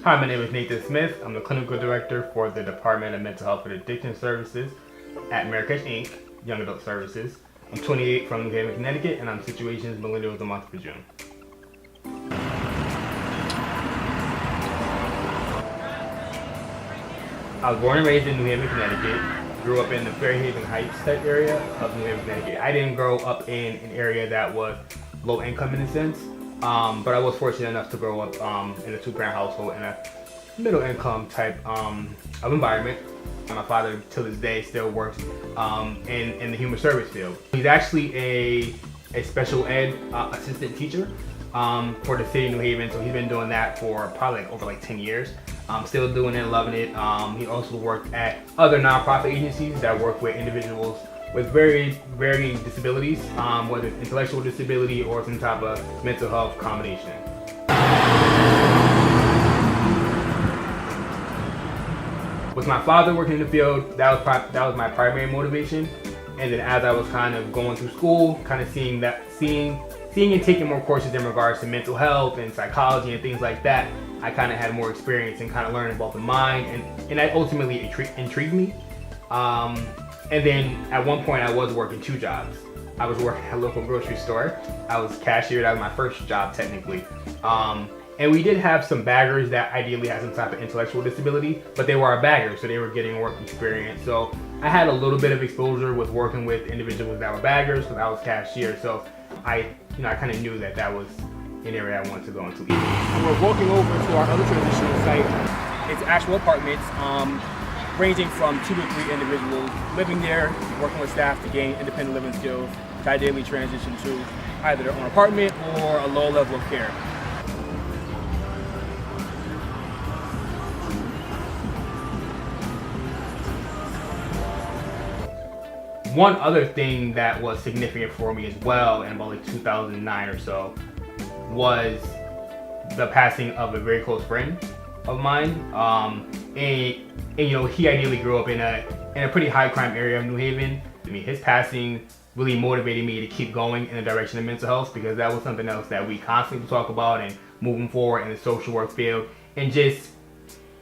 Hi, my name is Nathan Smith. I'm the Clinical Director for the Department of Mental Health and Addiction Services at Marrakesh Inc, Young Adult Services. I'm 28 from New Haven, Connecticut, and I'm Situations Millennial of the month for June. I was born and raised in New Haven, Connecticut. Grew up in the Fairhaven Heights type area of New Haven, Connecticut. I didn't grow up in an area that was low income in a sense, but I was fortunate enough to grow up in a two-parent household in a middle income type of environment. My father, till this day, still works in the human service field. He's actually a special ed assistant teacher for the city of New Haven, so he's been doing that for probably over 10 years. Still doing it, loving it. He also worked at other nonprofit agencies that work with individuals with varying disabilities, whether it's intellectual disability or some type of mental health combination. With my father working in the field, that was my primary motivation. And then as I was kind of going through school, kind of seeing and taking more courses in regards to mental health and psychology and things like that, I kind of had more experience in kind of learning about the mind, and that ultimately intrigued me. And then at one point I was working two jobs. I was working at a local grocery store. I was cashier. That was my first job technically. And we did have some baggers that ideally had some type of intellectual disability, but they were our baggers, so they were getting work experience. So I had a little bit of exposure with working with individuals that were baggers because I was cashier. So I kind of knew that was an area I wanted to go into. And we're walking over to our other transitional site. It's actual apartments, ranging from 2 to 3 individuals living there, working with staff to gain independent living skills to ideally transition to either their own apartment or a low level of care. One other thing that was significant for me as well in about 2009 or so was the passing of a very close friend of mine. And he ideally grew up in a pretty high crime area of New Haven. I mean, his passing really motivated me to keep going in the direction of mental health, because that was something else that we constantly talk about and moving forward in the social work field, and just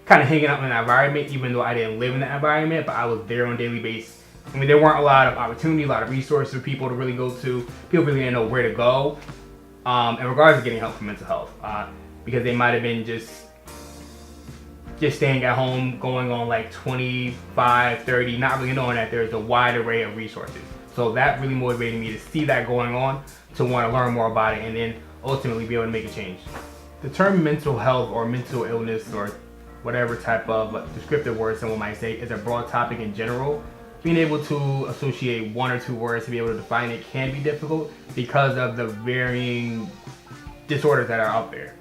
kind of hanging out in that environment, even though I didn't live in that environment, but I was there on a daily basis. I mean, there weren't a lot of opportunity, a lot of resources for people to really go to. People really didn't know where to go in regards to getting help for mental health, because they might have been just staying at home, going on 25, 30, not really knowing that there's a wide array of resources. So that really motivated me to see that going on, to want to learn more about it, and then ultimately be able to make a change. The term mental health or mental illness, or whatever type of descriptive word someone might say, is a broad topic in general. Being able to associate one or two words to be able to define it can be difficult because of the varying disorders that are out there.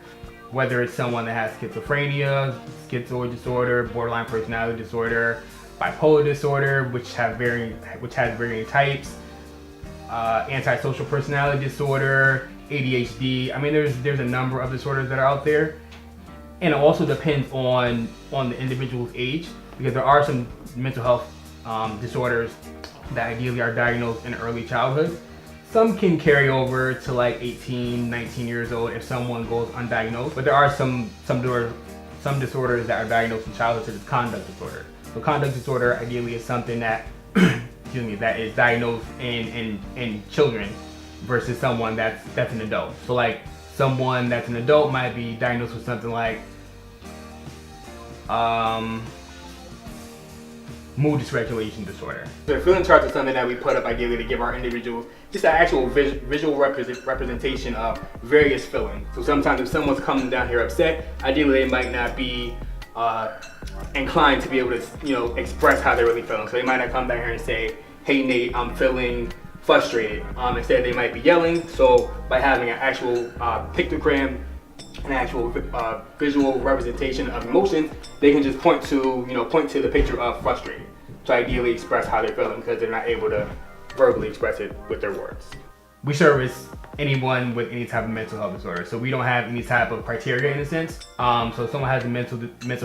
Whether it's someone that has schizophrenia, schizoid disorder, borderline personality disorder, bipolar disorder, which has varying types, antisocial personality disorder, ADHD. I mean, there's a number of disorders that are out there, and it also depends on the individual's age, because there are some mental health disorders that ideally are diagnosed in early childhood. Some can carry over to 18, 19 years old if someone goes undiagnosed, but there are some disorders that are diagnosed in childhood, such as conduct disorder. So conduct disorder ideally is something that that is diagnosed in children versus someone that's an adult. So someone that's an adult might be diagnosed with something like mood dysregulation disorder. The feeling charts is something that we put up ideally to give our individuals just an actual visual representation of various feelings. So sometimes if someone's coming down here upset, ideally they might not be inclined to be able to express how they're really feeling. So they might not come down here and say, "Hey Nate, I'm feeling frustrated." Instead they might be yelling. So by having an actual pictogram, an actual visual representation of emotions, they can just point to the picture of frustrated, to ideally express how they're feeling, because they're not able to verbally express it with their words. We service anyone with any type of mental health disorder, so we don't have any type of criteria in a sense. So if someone has a mental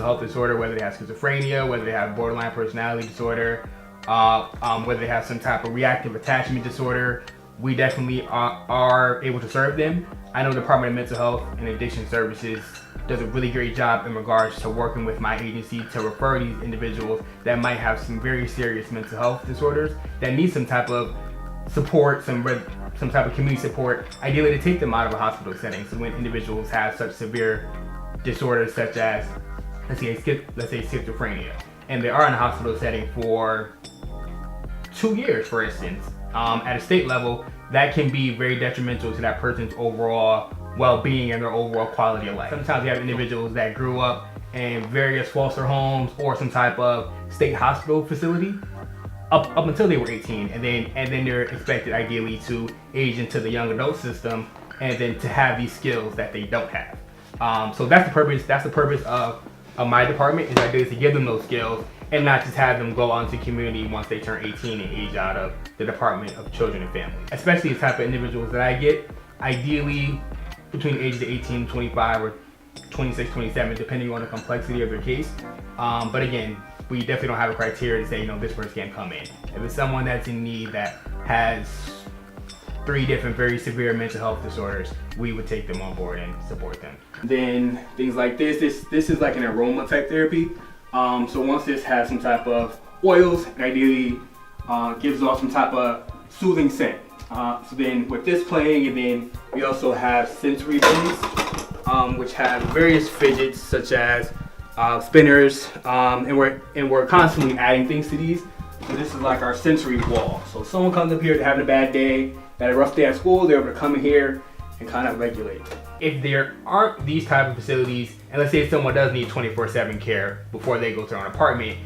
health disorder, whether they have schizophrenia, whether they have borderline personality disorder, whether they have some type of reactive attachment disorder, we definitely are able to serve them. I know the Department of Mental Health and Addiction Services does a really great job in regards to working with my agency to refer these individuals that might have some very serious mental health disorders that need some type of support, some type of community support, ideally to take them out of a hospital setting. So when individuals have such severe disorders such as, let's say schizophrenia, and they are in a hospital setting for 2 years, for instance, at a state level, that can be very detrimental to that person's overall well-being and their overall quality of life. Sometimes you have individuals that grew up in various foster homes or some type of state hospital facility up until they were 18, and then they're expected ideally to age into the young adult system and then to have these skills that they don't have. So that's the purpose. That's the purpose of my department, is ideally to give them those skills and not just have them go out into the community once they turn 18 and age out of the Department of Children and Families. Especially the type of individuals that I get, ideally between the ages of 18 and 25 or 26, 27, depending on the complexity of their case. But again, we definitely don't have a criteria to say, this person can't come in. If it's someone that's in need that has 3 different very severe mental health disorders, we would take them on board and support them. Then things like this is like an aroma type therapy. So once this has some type of oils, it ideally gives off some type of soothing scent. So then with this playing, and then we also have sensory bins, which have various fidgets such as spinners, and we're constantly adding things to these. So this is like our sensory wall. So if someone comes up here, they're having a bad day, had a rough day at school, they're able to come in here and kind of regulate. If there aren't these type of facilities, and let's say someone does need 24/7 care before they go to an apartment,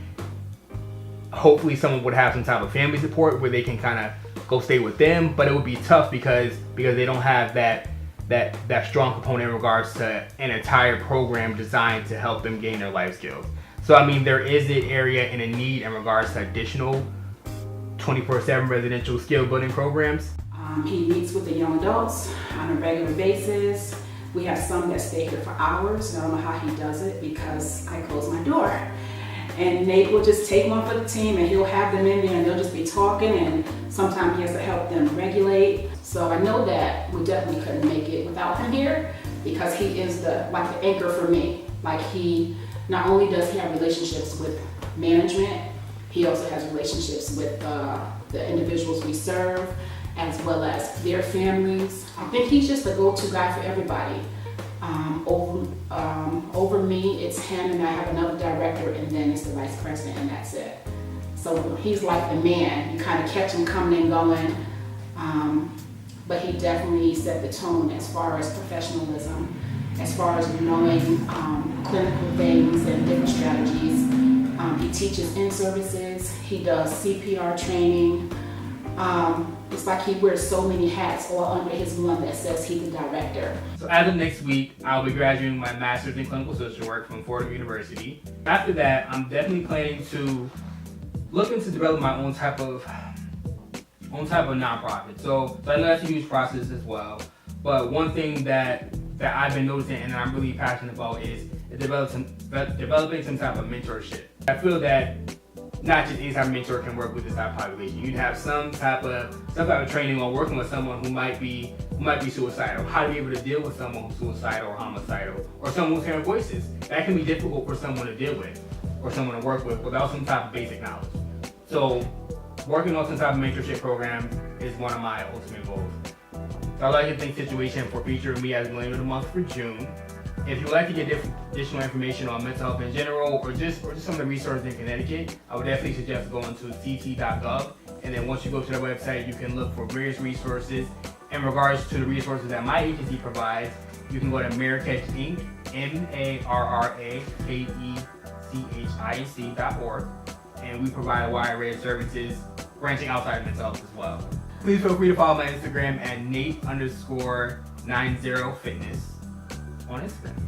hopefully someone would have some type of family support where they can kind of go stay with them, but it would be tough because they don't have that strong component in regards to an entire program designed to help them gain their life skills. So I mean, there is an area and a need in regards to additional 24/7 residential skill building programs. He meets with the young adults on a regular basis. We have some that stay here for hours. I don't know how he does it because I close my door. And Nate will just take one for the team and he'll have them in there and they'll just be talking, and sometimes he has to help them regulate. So I know that we definitely couldn't make it without him here, because he is the anchor for me. Like, he not only does he have relationships with management, he also has relationships with the individuals we serve, as well as their families. I think he's just the go-to guy for everybody. Over me, it's him, and I have another director, and then it's the vice president, and that's it. So he's like the man. You kind of catch him coming and going, but he definitely set the tone as far as professionalism, as far as knowing clinical things and different strategies. He teaches in-services, he does CPR training. It's like he wears so many hats all under his one that says he's the director. So as of next week, I'll be graduating my master's in clinical social work from Fordham University. After that, I'm definitely planning to look into develop my own type of nonprofit. So I know that's a huge process as well. But one thing that I've been noticing and I'm really passionate about is developing some type of mentorship. I feel that not just any type of mentor can work with this type of population. You'd have some type of training on working with someone who might be suicidal, how to be able to deal with someone who's suicidal or homicidal, or someone who's hearing voices. That can be difficult for someone to deal with or someone to work with without some type of basic knowledge. So working on some type of mentorship program is one of my ultimate goals. So I'd like to thank Situation for featuring me as Millennial of the Month for June. If you'd like to get additional information on mental health in general, or just some of the resources in Connecticut, I would definitely suggest going to ct.gov. And then once you go to the website, you can look for various resources. In regards to the resources that my agency provides, you can go to Marrakesh Inc, MARRAKECHINC.org, and we provide a wide array of services branching outside of mental health as well. Please feel free to follow my Instagram at Nate_90fitness on Instagram.